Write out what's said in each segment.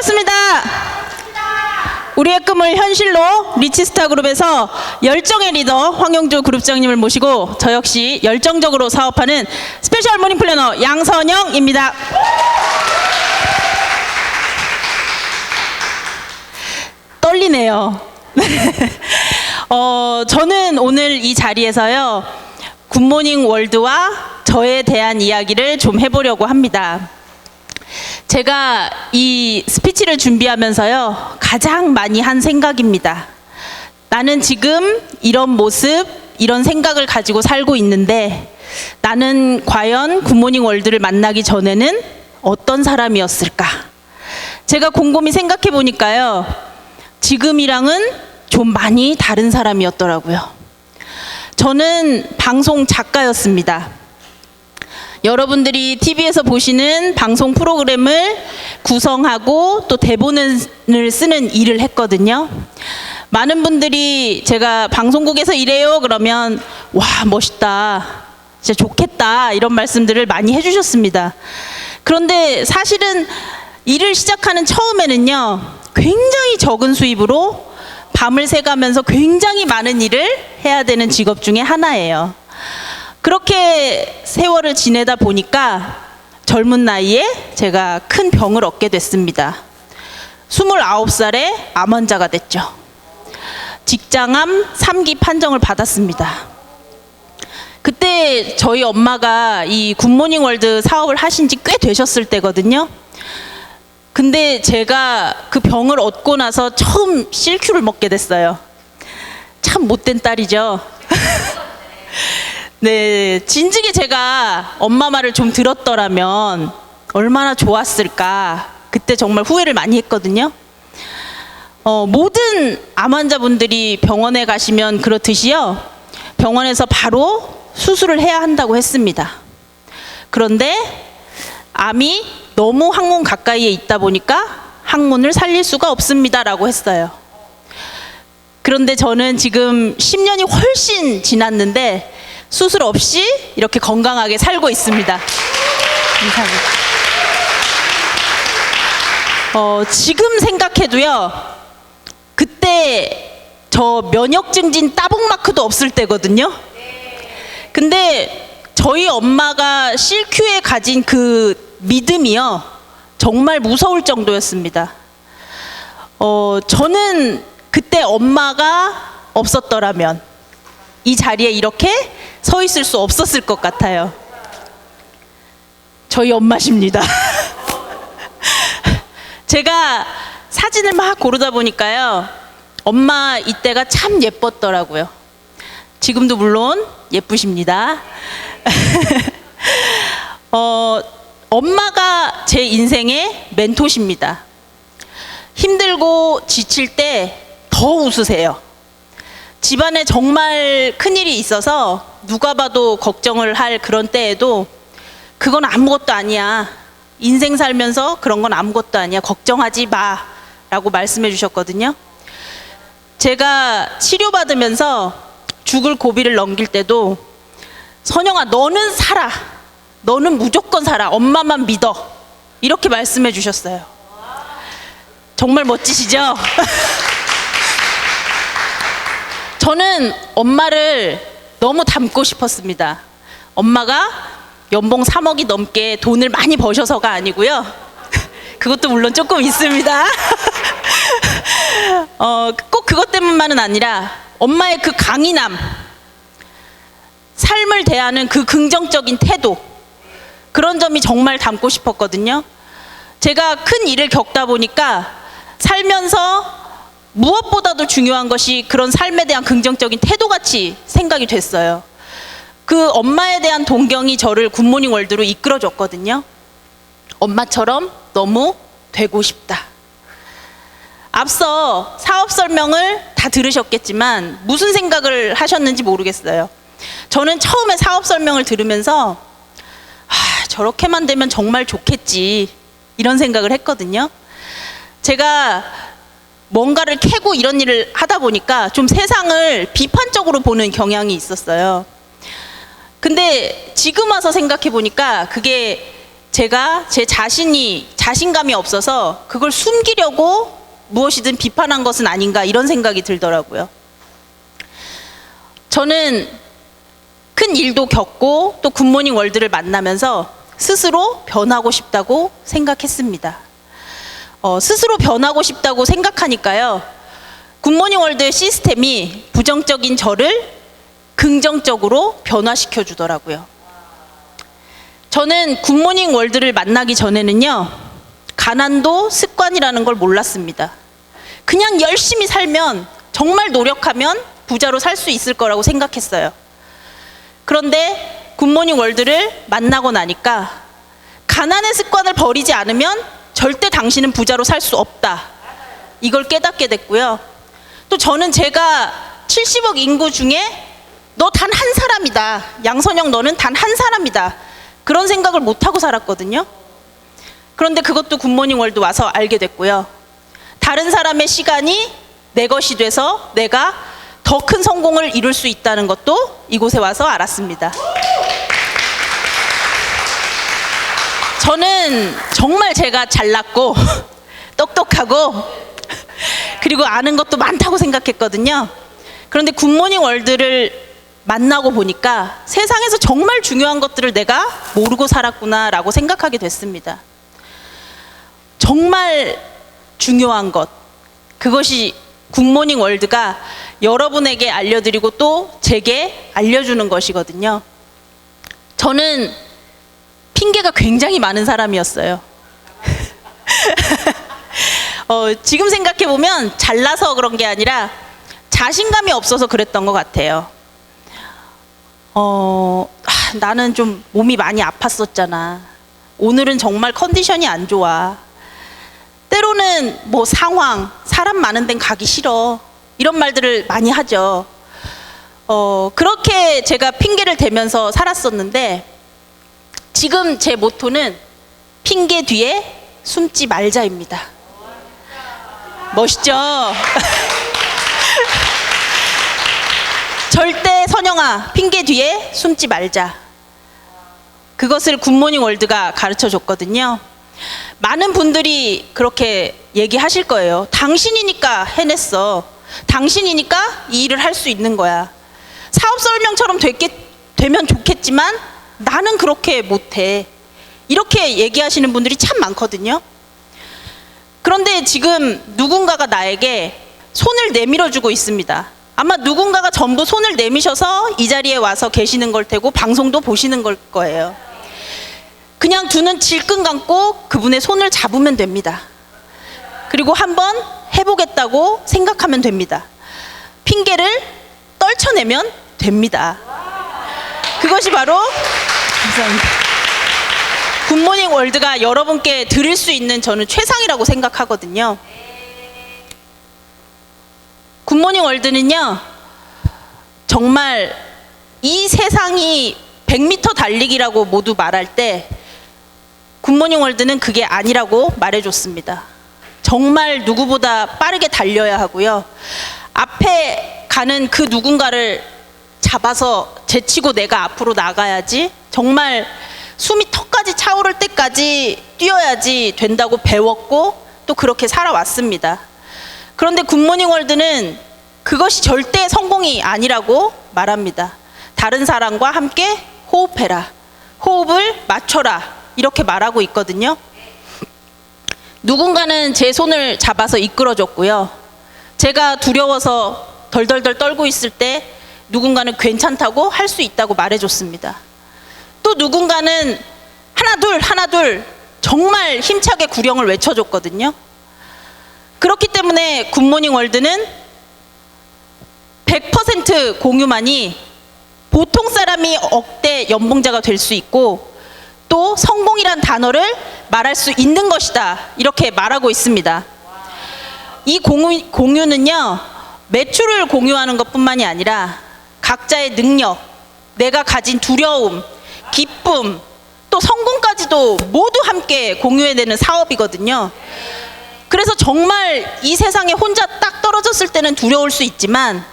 반갑습니다. 우리의 꿈을 현실로 리치스타 그룹에서 열정의 리더 황영주 그룹장님을 모시고 저 역시 열정적으로 사업하는 스페셜 모닝 플래너 양선영입니다. 떨리네요. 저는 오늘 이 자리에서요, 굿모닝 월드와 저에 대한 이야기를 좀 해보려고 합니다. 제가 이 스피치를 준비하면서요, 가장 많이 한 생각입니다. 나는 지금 이런 모습, 이런 생각을 가지고 살고 있는데 나는 과연 굿모닝 월드를 만나기 전에는 어떤 사람이었을까? 제가 곰곰이 생각해 보니까요, 지금이랑은 좀 많이 다른 사람이었더라고요. 저는 방송 작가였습니다. 여러분들이 TV에서 보시는 방송 프로그램을 구성하고 또 대본을 쓰는 일을 했거든요. 많은 분들이 제가 방송국에서 일해요 그러면 와, 멋있다, 진짜 좋겠다, 이런 말씀들을 많이 해주셨습니다. 그런데 사실은 일을 시작하는 처음에는요, 굉장히 적은 수입으로 밤을 새가면서 굉장히 많은 일을 해야 되는 직업 중에 하나예요. 그렇게 세월을 지내다 보니까 젊은 나이에 제가 큰 병을 얻게 됐습니다. 29살에 암 환자가 됐죠. 직장암 3기 판정을 받았습니다. 그때 저희 엄마가 이 굿모닝 월드 사업을 하신 지 꽤 되셨을 때거든요. 근데 제가 그 병을 얻고 나서 처음 CQ를 먹게 됐어요. 참 못된 딸이죠. 네, 진즉에 제가 엄마 말을 좀 들었더라면 얼마나 좋았을까. 그때 정말 후회를 많이 했거든요. 모든 암 환자분들이 병원에 가시면 그렇듯이요, 병원에서 바로 수술을 해야 한다고 했습니다. 그런데 암이 너무 항문 가까이에 있다 보니까 항문을 살릴 수가 없습니다라고 했어요. 그런데 저는 지금 10년이 훨씬 지났는데 수술 없이 이렇게 건강하게 살고 있습니다. 감사합니다. 지금 생각해도요, 그때 저 면역 증진 따봉 마크도 없을 때거든요. 근데 저희 엄마가 CQ에 가진 그 믿음이요, 정말 무서울 정도였습니다. 저는 그때 엄마가 없었더라면 이 자리에 이렇게 서 있을 수 없었을 것 같아요. 저희 엄마십니다. 제가 사진을 막 고르다 보니까요, 엄마 이때가 참 예뻤더라고요. 지금도 물론 예쁘십니다. 엄마가 제 인생의 멘토십니다. 힘들고 지칠 때 더 웃으세요. 집안에 정말 큰일이 있어서 누가 봐도 걱정을 할 그런 때에도 그건 아무것도 아니야, 인생 살면서 그런 건 아무것도 아니야, 걱정하지 마 라고 말씀해 주셨거든요. 제가 치료받으면서 죽을 고비를 넘길 때도 선영아, 너는 살아, 너는 무조건 살아, 엄마만 믿어, 이렇게 말씀해 주셨어요. 정말 멋지시죠? 저는 엄마를 너무 닮고 싶었습니다. 엄마가 연봉 3억이 넘게 돈을 많이 버셔서가 아니고요, 그것도 물론 조금 있습니다. 꼭 그것 때문만은 아니라 엄마의 그 강인함, 삶을 대하는 그 긍정적인 태도, 그런 점이 정말 닮고 싶었거든요. 제가 큰 일을 겪다 보니까 살면서 무엇보다도 중요한 것이 그런 삶에 대한 긍정적인 태도같이 생각이 됐어요. 그 엄마에 대한 동경이 저를 굿모닝 월드로 이끌어줬거든요. 엄마처럼 너무 되고 싶다. 앞서 사업 설명을 다 들으셨겠지만 무슨 생각을 하셨는지 모르겠어요. 저는 처음에 사업 설명을 들으면서 저렇게만 되면 정말 좋겠지, 이런 생각을 했거든요. 제가 뭔가를 캐고 이런 일을 하다 보니까 좀 세상을 비판적으로 보는 경향이 있었어요. 근데 지금 와서 생각해 보니까 그게 제가 제 자신이 자신감이 없어서 그걸 숨기려고 무엇이든 비판한 것은 아닌가 이런 생각이 들더라고요. 저는 큰 일도 겪고 또 굿모닝 월드를 만나면서 스스로 변하고 싶다고 생각했습니다. 스스로 변하고 싶다고 생각하니까요. 굿모닝 월드의 시스템이 부정적인 저를 긍정적으로 변화시켜 주더라고요. 저는 굿모닝 월드를 만나기 전에는요, 가난도 습관이라는 걸 몰랐습니다. 그냥 열심히 살면, 정말 노력하면 부자로 살 수 있을 거라고 생각했어요. 그런데 굿모닝 월드를 만나고 나니까 가난의 습관을 버리지 않으면 절대 당신은 부자로 살 수 없다. 이걸 깨닫게 됐고요. 또 저는 제가 70억 인구 중에 너 단 한 사람이다. 양선영 너는 단 한 사람이다. 그런 생각을 못하고 살았거든요. 그런데 그것도 굿모닝 월드 와서 알게 됐고요. 다른 사람의 시간이 내 것이 돼서 내가 더 큰 성공을 이룰 수 있다는 것도 이곳에 와서 알았습니다. 저는 정말 제가 잘났고 똑똑하고 그리고 아는 것도 많다고 생각했거든요. 그런데 굿모닝 월드를 만나고 보니까 세상에서 정말 중요한 것들을 내가 모르고 살았구나라고 생각하게 됐습니다. 정말 중요한 것, 그것이 굿모닝 월드가 여러분에게 알려드리고 또 제게 알려주는 것이거든요. 저는 핑계가 굉장히 많은 사람이었어요. 지금 생각해보면 잘나서 그런 게 아니라 자신감이 없어서 그랬던 것 같아요. 나는 좀 몸이 많이 아팠었잖아. 오늘은 정말 컨디션이 안 좋아. 때로는 뭐 상황, 사람 많은 데는 가기 싫어. 이런 말들을 많이 하죠. 그렇게 제가 핑계를 대면서 살았었는데 지금 제 모토는 핑계 뒤에 숨지 말자입니다. 멋있죠? 절대 선영아, 핑계 뒤에 숨지 말자. 그것을 굿모닝 월드가 가르쳐 줬거든요. 많은 분들이 그렇게 얘기하실 거예요. 당신이니까 해냈어. 당신이니까 이 일을 할 수 있는 거야. 사업 설명처럼 되면 좋겠지만 나는 그렇게 못해. 이렇게 얘기하시는 분들이 참 많거든요. 그런데 지금 누군가가 나에게 손을 내밀어 주고 있습니다. 아마 누군가가 전부 손을 내미셔서 이 자리에 와서 계시는 걸 테고 방송도 보시는 걸 거예요. 그냥 두 눈 질끈 감고 그분의 손을 잡으면 됩니다. 그리고 한번 해보겠다고 생각하면 됩니다. 핑계를 떨쳐내면 됩니다. 그것이 바로 감사합니다. 굿모닝 월드가 여러분께 드릴 수 있는 저는 최상이라고 생각하거든요. 굿모닝 월드는요, 정말 이 세상이 100m 달리기라고 모두 말할 때 굿모닝 월드는 그게 아니라고 말해줬습니다. 정말 누구보다 빠르게 달려야 하고요. 앞에 가는 그 누군가를 잡아서 제치고 내가 앞으로 나가야지, 정말 숨이 턱까지 차오를 때까지 뛰어야지 된다고 배웠고 또 그렇게 살아왔습니다. 그런데 굿모닝 월드는 그것이 절대 성공이 아니라고 말합니다. 다른 사람과 함께 호흡해라. 호흡을 맞춰라. 이렇게 말하고 있거든요. 누군가는 제 손을 잡아서 이끌어줬고요. 제가 두려워서 덜덜덜 떨고 있을 때 누군가는 괜찮다고 할 수 있다고 말해줬습니다. 또 누군가는 하나 둘 정말 힘차게 구령을 외쳐줬거든요. 그렇기 때문에 굿모닝 월드는 100% 공유만이 보통 사람이 억대 연봉자가 될 수 있고 또 성공이란 단어를 말할 수 있는 것이다. 이렇게 말하고 있습니다. 이 공유는요, 매출을 공유하는 것뿐만이 아니라 각자의 능력, 내가 가진 두려움, 기쁨, 또 성공까지도 모두 함께 공유해내는 사업이거든요. 그래서 정말 이 세상에 혼자 딱 떨어졌을 때는 두려울 수 있지만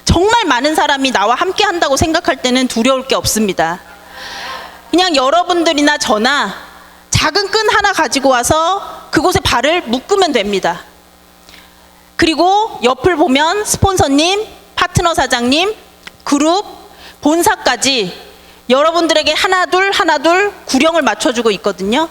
정말 많은 사람이 나와 함께 한다고 생각할 때는 두려울 게 없습니다. 그냥 여러분들이나 저나 작은 끈 하나 가지고 와서 그곳에 발을 묶으면 됩니다. 그리고 옆을 보면 스폰서님, 파트너 사장님, 그룹, 본사까지 여러분들에게 하나둘 구령을 맞춰주고 있거든요.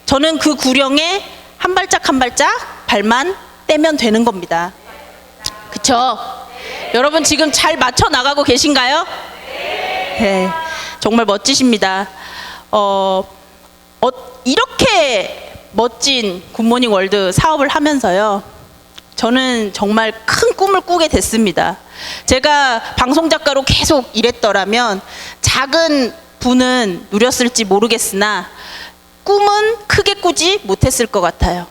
저는 그 구령에 한 발짝 한 발짝 발만 떼면 되는 겁니다. 그쵸? 여러분 지금 잘 맞춰 나가고 계신가요? 네, 정말 멋지십니다. 이렇게 멋진 굿모닝 월드 사업을 하면서요, 저는 정말 큰 꿈을 꾸게 됐습니다. 제가 방송작가로 계속 일했더라면 작은 부는 누렸을지 모르겠으나 꿈은 크게 꾸지 못했을 것 같아요.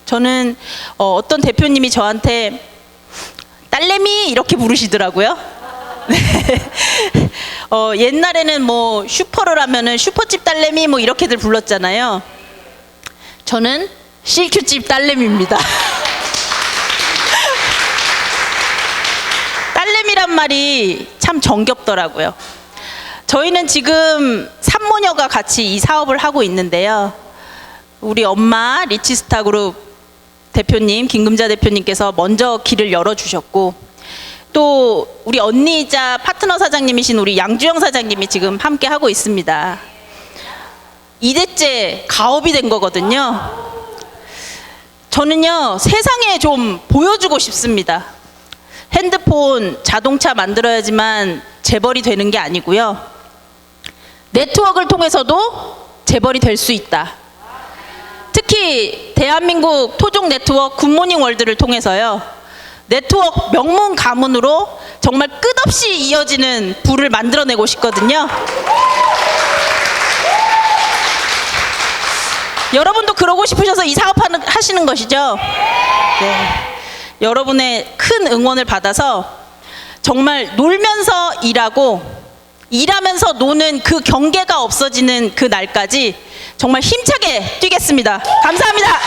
저는 어떤 대표님이 저한테 딸내미 이렇게 부르시더라고요. 네. 옛날에는 뭐 슈퍼를 하면은 슈퍼집 딸내미 뭐 이렇게들 불렀잖아요. 저는 CQ집 딸내미입니다. 딸내미란 말이 참 정겹더라고요. 저희는 지금 산모녀가 같이 이 사업을 하고 있는데요. 우리 엄마 리치스타 그룹 대표님, 김금자 대표님께서 먼저 길을 열어주셨고, 또 우리 언니이자 파트너 사장님이신 우리 양주영 사장님이 지금 함께 하고 있습니다. 2대째 가업이 된 거거든요. 저는요, 세상에 좀 보여주고 싶습니다. 핸드폰, 자동차 만들어야지만 재벌이 되는 게 아니고요. 네트워크를 통해서도 재벌이 될 수 있다. 특히 대한민국 토종 네트워크 굿모닝 월드를 통해서요, 네트워크 명문 가문으로 정말 끝없이 이어지는 부를 만들어내고 싶거든요. 여러분도 그러고 싶으셔서 이 사업 하시는 것이죠? 네. 여러분의 큰 응원을 받아서 정말 놀면서 일하고 일하면서 노는 그 경계가 없어지는 그 날까지 정말 힘차게 뛰겠습니다. 감사합니다.